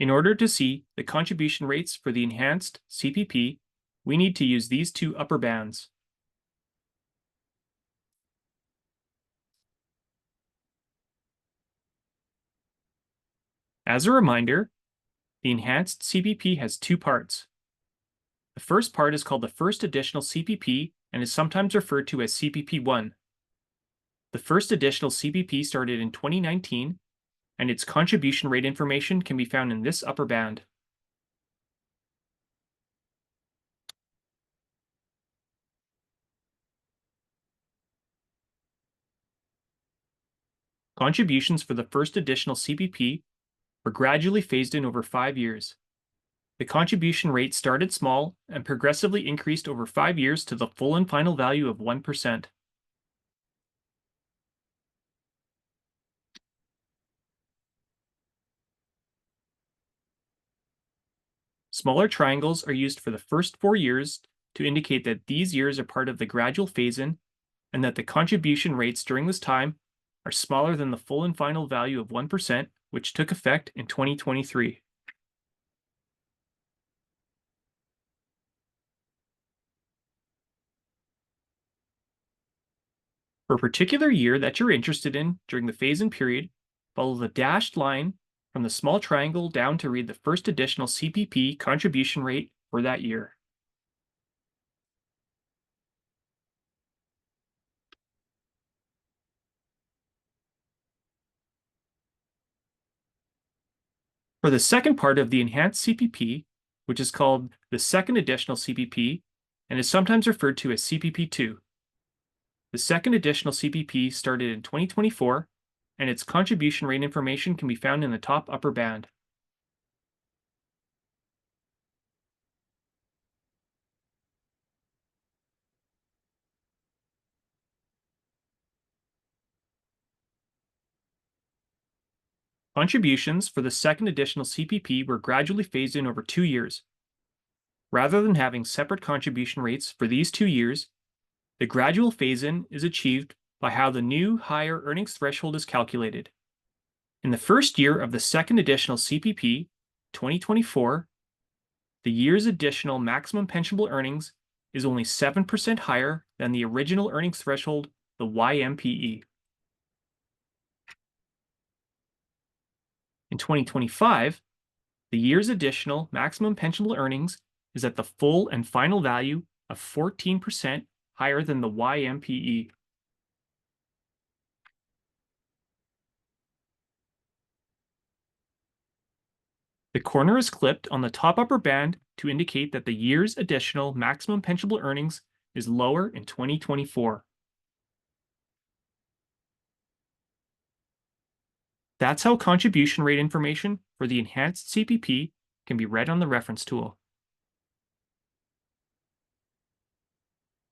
In order to see the contribution rates for the Enhanced CPP, we need to use these two upper bands. As a reminder, the Enhanced CPP has two parts. The first part is called the First Additional CPP and is sometimes referred to as CPP1. The First Additional CPP started in 2019, and its contribution rate information can be found in this upper band. Contributions for the First Additional CPP were gradually phased in over 5 years. The contribution rate started small and progressively increased over 5 years to the full and final value of 1%. Smaller triangles are used for the first 4 years to indicate that these years are part of the gradual phase-in and that the contribution rates during this time are smaller than the full and final value of 1%, which took effect in 2023. For a particular year that you're interested in during the phase-in period, follow the dashed line from the small triangle down to read the First Additional CPP contribution rate for that year. For the second part of the Enhanced CPP, which is called the Second Additional CPP and is sometimes referred to as CPP2, the Second Additional CPP started in 2024, and its contribution rate information can be found in the top upper band. Contributions for the Second Additional CPP were gradually phased in over 2 years. Rather than having separate contribution rates for these 2 years, the gradual phase-in is achieved by how the new higher earnings threshold is calculated. In the first year of the Second Additional CPP, 2024, the year's additional maximum pensionable earnings is only 7% higher than the original earnings threshold, the YMPE. In 2025, the year's additional maximum pensionable earnings is at the full and final value of 14% higher than the YMPE. The corner is clipped on the top upper band to indicate that the year's additional maximum pensionable earnings is lower in 2024. That's how contribution rate information for the Enhanced CPP can be read on the reference tool.